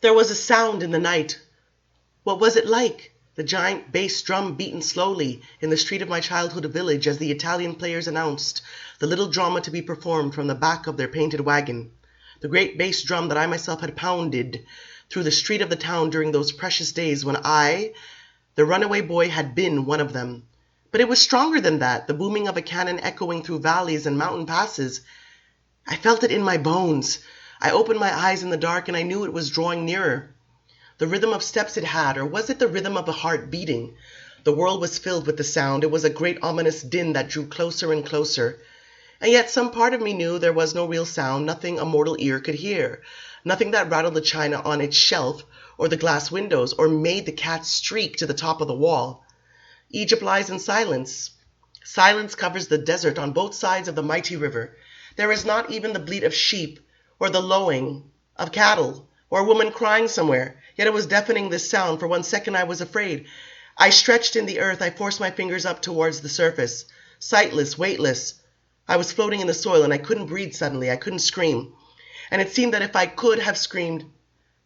There was a sound in the night. What was it like? The giant bass drum beaten slowly in the street of my childhood village as the Italian players announced the little drama to be performed from the back of their painted wagon. The great bass drum that I myself had pounded through the street of the town during those precious days when I, the runaway boy, had been one of them. But it was stronger than that, the booming of a cannon echoing through valleys and mountain passes. I felt it in my bones. I opened my eyes in the dark and I knew it was drawing nearer. The rhythm of steps it had, or was it the rhythm of a heart beating? The world was filled with the sound. It was a great ominous din that drew closer and closer. And yet some part of me knew there was no real sound, nothing a mortal ear could hear, nothing that rattled the china on its shelf or the glass windows, or made the cat streak to the top of the wall. Egypt lies in silence. Silence covers the desert on both sides of the mighty river. There is not even the bleat of sheep, or the lowing of cattle, or a woman crying somewhere. Yet it was deafening, this sound. For 1 second I was afraid. I stretched in the earth. I forced my fingers up towards the surface. Sightless, weightless. I was floating in the soil, and I couldn't breathe suddenly. I couldn't scream. And it seemed that if I could have screamed,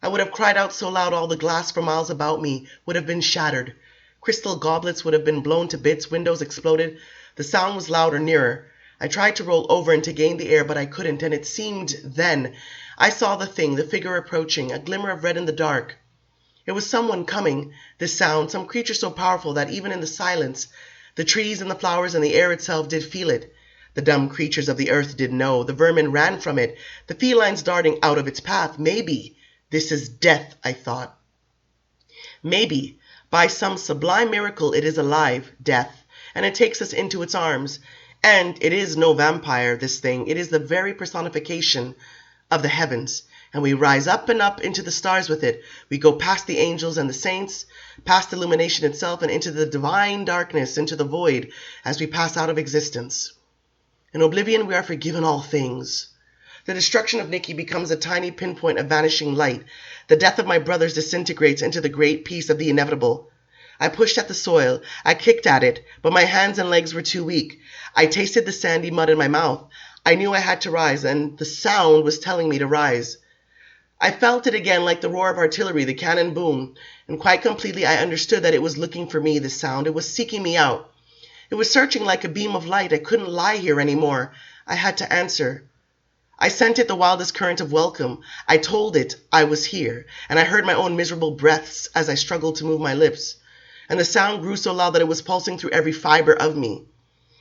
I would have cried out so loud all the glass for miles about me would have been shattered. Crystal goblets would have been blown to bits. Windows exploded. The sound was louder, nearer. I tried to roll over and to gain the air, but I couldn't, and it seemed then I saw the thing, the figure approaching, a glimmer of red in the dark. It was someone coming, this sound, some creature so powerful that even in the silence, the trees and the flowers and the air itself did feel it. The dumb creatures of the earth did know. The vermin ran from it, the felines darting out of its path. Maybe this is death, I thought. Maybe, by some sublime miracle, it is alive, death, and it takes us into its arms. And it is no vampire, this thing. It is the very personification of the heavens. And we rise up and up into the stars with it. We go past the angels and the saints, past illumination itself, and into the divine darkness, into the void, as we pass out of existence. In oblivion, we are forgiven all things. The destruction of Nikki becomes a tiny pinpoint of vanishing light. The death of my brothers disintegrates into the great peace of the inevitable. I pushed at the soil. I kicked at it, but my hands and legs were too weak. I tasted the sandy mud in my mouth. I knew I had to rise, and the sound was telling me to rise. I felt it again, like the roar of artillery, the cannon boom, and quite completely I understood that it was looking for me, this sound. It was seeking me out. It was searching like a beam of light. I couldn't lie here anymore. I had to answer. I sent it the wildest current of welcome. I told it I was here, and I heard my own miserable breaths as I struggled to move my lips. And the sound grew so loud that it was pulsing through every fiber of me.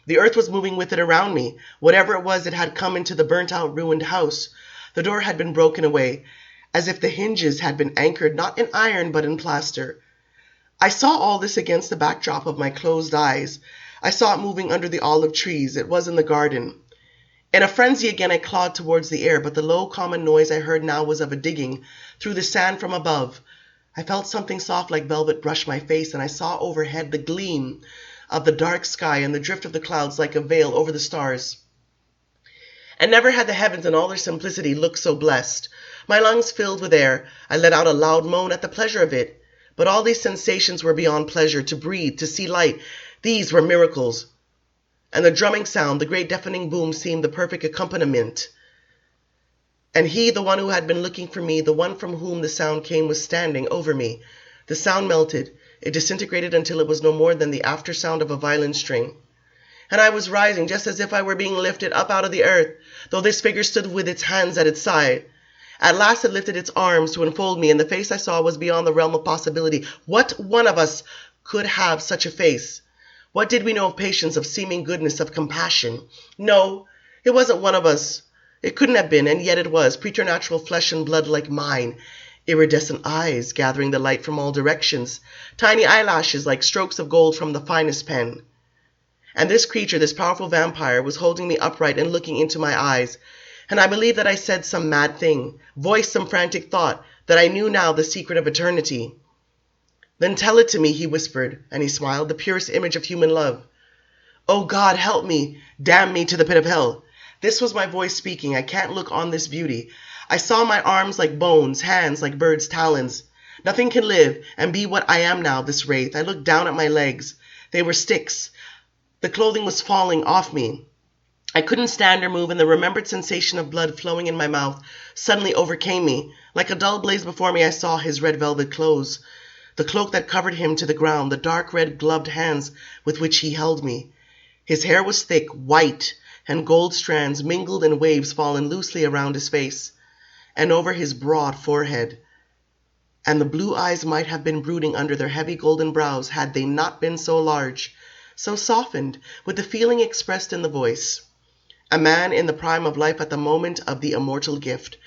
The earth was moving with it around me. Whatever it was, it had come into the burnt-out, ruined house. The door had been broken away, as if the hinges had been anchored not in iron but in plaster. I saw all this against the backdrop of my closed eyes. I saw it moving under the olive trees. It was in the garden. In a frenzy again I clawed towards the air, but the low common noise I heard now was of a digging through the sand from above. I felt something soft like velvet brush my face, and I saw overhead the gleam of the dark sky and the drift of the clouds like a veil over the stars. And never had the heavens in all their simplicity looked so blessed. My lungs filled with air. I let out a loud moan at the pleasure of it. But all these sensations were beyond pleasure. To breathe, to see light, these were miracles. And the drumming sound, the great deafening boom, seemed the perfect accompaniment. And he, the one who had been looking for me, the one from whom the sound came, was standing over me. The sound melted. It disintegrated until it was no more than the after-sound of a violin string. And I was rising, just as if I were being lifted up out of the earth, though this figure stood with its hands at its side. At last it lifted its arms to enfold me, and the face I saw was beyond the realm of possibility. What one of us could have such a face? What did we know of patience, of seeming goodness, of compassion? No, it wasn't one of us. It couldn't have been, and yet it was, preternatural flesh and blood like mine, iridescent eyes gathering the light from all directions, tiny eyelashes like strokes of gold from the finest pen. And this creature, this powerful vampire, was holding me upright and looking into my eyes, and I believe that I said some mad thing, voiced some frantic thought, that I knew now the secret of eternity. Then tell it to me, he whispered, and he smiled, the purest image of human love. Oh God, help me, damn me to the pit of hell. This was my voice speaking. I can't look on this beauty. I saw my arms like bones, hands like birds' talons. Nothing can live and be what I am now, this wraith. I looked down at my legs. They were sticks. The clothing was falling off me. I couldn't stand or move, and the remembered sensation of blood flowing in my mouth suddenly overcame me. Like a dull blaze before me I saw his red velvet clothes, the cloak that covered him to the ground, the dark red gloved hands with which he held me. His hair was thick, white, and gold strands mingled in waves fallen loosely around his face and over his broad forehead. And the blue eyes might have been brooding under their heavy golden brows had they not been so large, so softened with the feeling expressed in the voice. A man in the prime of life at the moment of the immortal gift,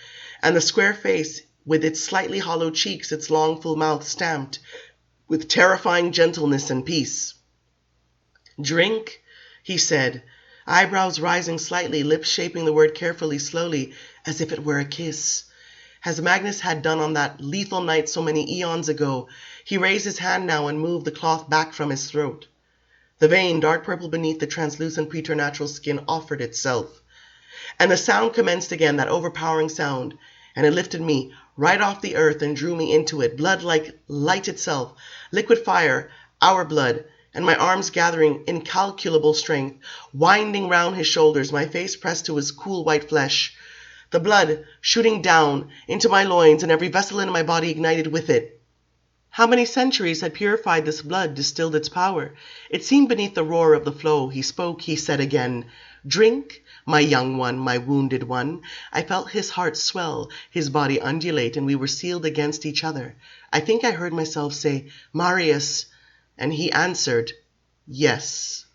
and the square face with its slightly hollow cheeks, its long full mouth stamped with terrifying gentleness and peace. "Drink," he said, eyebrows rising slightly, lips shaping the word carefully, slowly, as if it were a kiss. As Magnus had done on that lethal night so many eons ago, he raised his hand now and moved the cloth back from his throat. The vein, dark purple beneath the translucent preternatural skin, offered itself. And the sound commenced again, that overpowering sound, and it lifted me right off the earth and drew me into it, blood like light itself, liquid fire, our blood, and my arms gathering incalculable strength, winding round his shoulders, my face pressed to his cool white flesh, the blood shooting down into my loins and every vessel in my body ignited with it. How many centuries had purified this blood, distilled its power? It seemed beneath the roar of the flow. He spoke, he said again, "Drink, my young one, my wounded one." I felt his heart swell, his body undulate, and we were sealed against each other. I think I heard myself say, "Marius," and he answered, "Yes."